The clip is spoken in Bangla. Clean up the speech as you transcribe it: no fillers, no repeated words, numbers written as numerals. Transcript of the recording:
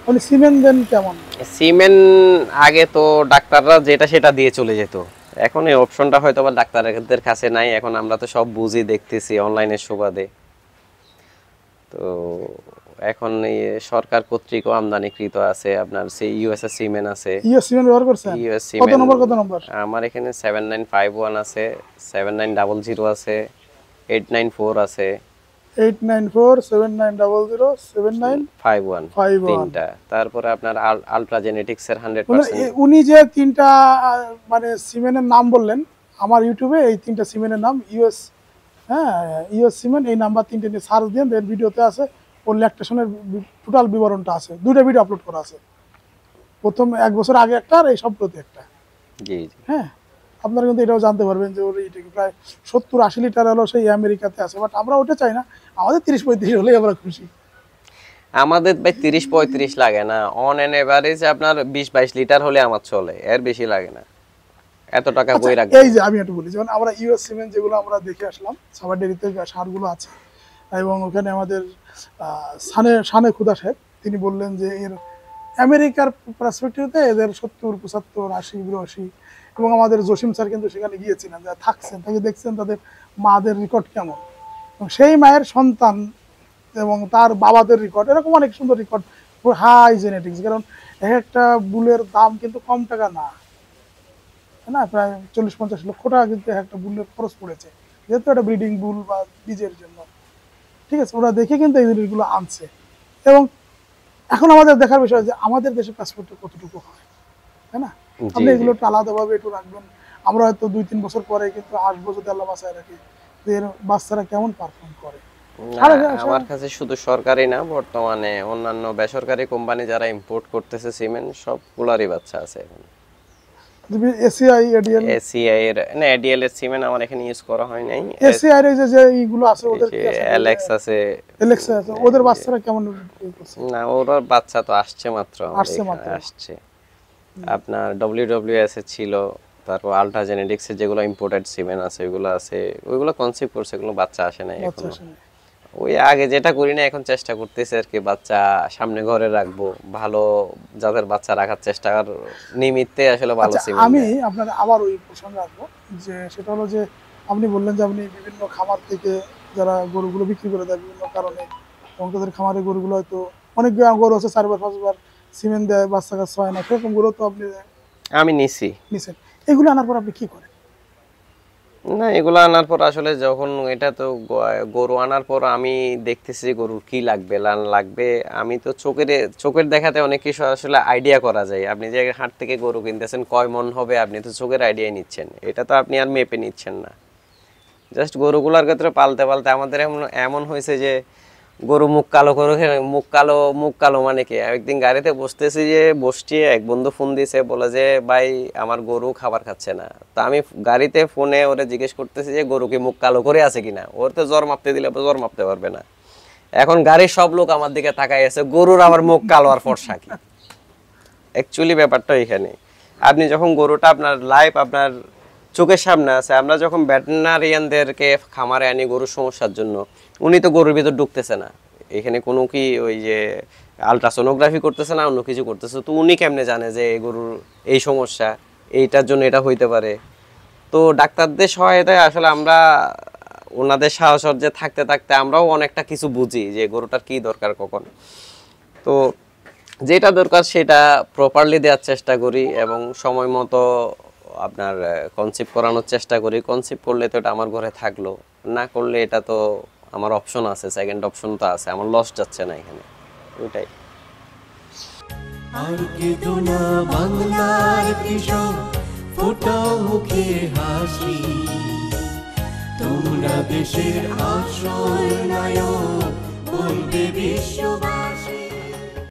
মানে সিমেন্ট দেন কেমন? সিমেন্ট আগে তো ডাক্তাররা যেটা সেটা দিয়ে চলে যেত, এখন এই অপশনটা হয়তো বা ডাক্তারদের কাছে নাই, এখন আমরা তো সব বুঝি দেখতেছি অনলাইনের সুবাদে। তো এখন এই সরকার কর্তৃক আমদানিকৃত আছে আপনার সেই ইউএসএ সিমেন্ট আছে। ইউএস সিমেন্ট ব্যবহার করছেন? ইউএস কত সিমেন্ট নম্বর কত নম্বর? আমার এখানে 7951 আছে, 7900 আছে, 894 আছে, 89479007951 তিনটা। তারপরে আপনার আলট্রা জেনেটিক্স এর 100%। উনি যে তিনটা মানে সিমেন্টের নাম বললেন, আমার ইউটিউবে এই তিনটা সিমেন্টের নাম ইউএস, হ্যাঁ ইউএস সিমেন্ট, এই নাম্বার তিনটে নিয়ে সার্চ দিন, এর ভিডিওতে আছে ওর ল্যাকটেশনের টোটাল বিবরণটা আছে, দুইটা ভিডিও আপলোড করা আছে, প্রথম 1 বছর আগে একটা আর এই সম্প্রতি একটা। জি জি। হ্যাঁ, আপনারা কিন্তু এটাও জানতে পারবেন যে ওর এটা প্রায় 70-80 লিটার হলো সেই আমেরিকাতে আছে, বাট আমরা ওটা চাই না, আমাদের 30-35 হলেই আমরা খুশি। আমাদের ভাই 30-35 লাগে না, অন এন এভারেজ আপনার 20-22 লিটার হলে আমার চলে, এর বেশি লাগে না। এত টাকা বই রাখবে। এই যে আমি একটু বলি, যেমন আমরা ইউএস সিমেন্ট যেগুলো আমরা দেখে আসলাম সাভার ডেরিতে সারগুলো আছে, এবং ওখানে আমাদের সানে খুদা সাহেব তিনি বললেন যে এর আমেরিকার পার্সপেক্টিভে এদের 70-75-80-82, এবং আমাদের জসিম স্যার কিন্তু সেখানে গিয়েছিলেন, যারা থাকছেন তাকে দেখছেন তাদের মাদের রেকর্ড কেমন, এবং সেই মায়ের সন্তান এবং তার বাবাদের রেকর্ড এরকম অনেক সুন্দর রেকর্ড, হাই জেনেটিক্স। কারণ এক একটা বুলের দাম কিন্তু কম টাকা না, না প্রায় 40-50 লক্ষ টাকা কিন্তু একটা বুলের খরচ পড়েছে, যেহেতু একটা ব্রিডিং বুল বা বীজের জন্য। ঠিক আছে, ওরা দেখে কিন্তু এই জিনিসগুলো আনছে। এবং এখন আমাদের দেখার বিষয় যে আমাদের দেশের পাসপোর্টে কতটুকু হয়, তাই না? আপনি এগুলো একটু আলাদাভাবে একটু রাখবেন, আমরা হয়তো 2-3 বছর পরে কিন্তু আসবো যদি আল্লাহ বাঁচায় রাখি, এর বাচ্চারা কেমন পারফর্ম করে। আমার কাছে শুধু সরকারি না, বর্তমানে অন্যান্য বেসরকারি কোম্পানি যারা ইম্পোর্ট করতেছে সিমেন্ট সবগুলারই বাচ্চা আছে এখন। এসিআই এডিএল, এসিআই এর না, এডিএল এর সিমেন্ট আমার এখানে ইউজ করা হয় নাই। এসিআই এর যে এইগুলো আছে ওদের কি আছে? এলএক্স আছে, এলএক্স আছে, ওদের বাচ্চারা কেমন করছে? না ওর বাচ্চা তো আসছে মাত্র, আসছে। আপনার ডব্লিউডব্লিউএস এর ছিল, তারপর আলট্রা জেনেটিক্স এর যেগুলো ইম্পোর্টেড সিমেন্ট আছে ওইগুলো আছে, ওইগুলো কনসেপ্ট করছে, এগুলো বাচ্চা আসে না এখনো। ওই আগে যেটা করি না এখন চেষ্টা করতেছে আর কি, বাচ্চা সামনে ঘরে রাখবো, ভালো জাতের বাচ্চা রাখার চেষ্টা নিমিত্তে আসলে ভালো সিমেন্ট। আমি আপনার আবার ওই প্রসঙ্গে আসবো, যে সেটা হলো যে আপনি বললেন যে আপনি বিভিন্ন খামার থেকে যারা গরুগুলো বিক্রি করে দেয় বিভিন্ন কারণে, এবং তাদের খামারে গরুগুলো হয়তো অনেক গরু আছে 4-5 বার সিমেন্ট দেয়, বাচ্চা কাচ্চা হয় না, সেরকম গরু তো আপনি আমি নিছেন। এগুলো আনার পর আপনি কি করেন? না এগুলো আনার পর আসলে যখন এটা তো গরু আনার পর আমি দেখতেছি গরুর কি লাগবে লাগবে, আমি তো চোখের দেখাতে অনেক কিছু আসলে আইডিয়া করা যায়। আপনি যে হাট থেকে গরু কিনতেছেন কয় মন হবে, আপনি তো চোখের আইডিয়া নিচ্ছেন, এটা তো আপনি আর মেপে নিচ্ছেন না। জাস্ট গরুগুলার ক্ষেত্রে পালতে পালতে আমাদের এমন হয়েছে যে গরু মুখ কালো মানে কি, একদিন গাড়িতে বসতেছি, যে বসছি, এক বন্ধু ফোন দিয়েছে, বলে যে ভাই আমার গরু খাবার খাচ্ছে না। তা আমি গাড়িতে ফোনে ওরে জিজ্ঞেস করতেছি যে গরু কি মুখ কালো করে আছে কিনা, ওর তো জ্বর মাপতে দিলে জ্বর মাপতে পারবে না। এখন গাড়ির সব লোক আমার দিকে তাকাই আছে, গরুর আবার মুখ কালো আর ফর্সা কি? অ্যাকচুয়ালি ব্যাপারটা এখানে, আপনি যখন গরুটা আপনার লাইভ আপনার চোখের সামনে আছে, আমরা যখন ভেটেরিনারিয়ানদেরকে খামারে আনি গরুর সমস্যার জন্য, উনি তো গরুর ভিতর ঢুকতেছে না, এখানে কোনো কি ওই যে আলট্রাসোনোগ্রাফি করতেছে না, অন্য কিছু করতেছে, তো উনি কেমনে জানে যে এই গরুর এই সমস্যা, এইটার জন্য এটা হইতে পারে? তো ডাক্তারদের সহায়তায় আসলে আমরা ওনাদের সাহচর্যে থাকতে থাকতে আমরাও অনেকটা কিছু বুঝি যে গরুটার কি দরকার কখন। তো যেটা দরকার সেটা প্রপারলি দেওয়ার চেষ্টা করি, এবং সময় মতো আপনার কনসেপ্ট করানোর চেষ্টা করি। কনসেপ্ট করলে তো এটা আমার ঘরে থাকলো, না করলে এটা তো আমার অপশন আছে, সেকেন্ড অপশন তো আছে, আমার লস যাচ্ছে না এখানে, ওইটাই। আর কেঁদো না বাংলার কৃষক, ফোটাও মুখে হাসি, তোমরা দেশের আসল নায়ক, বলবে বিশ্ববাসী।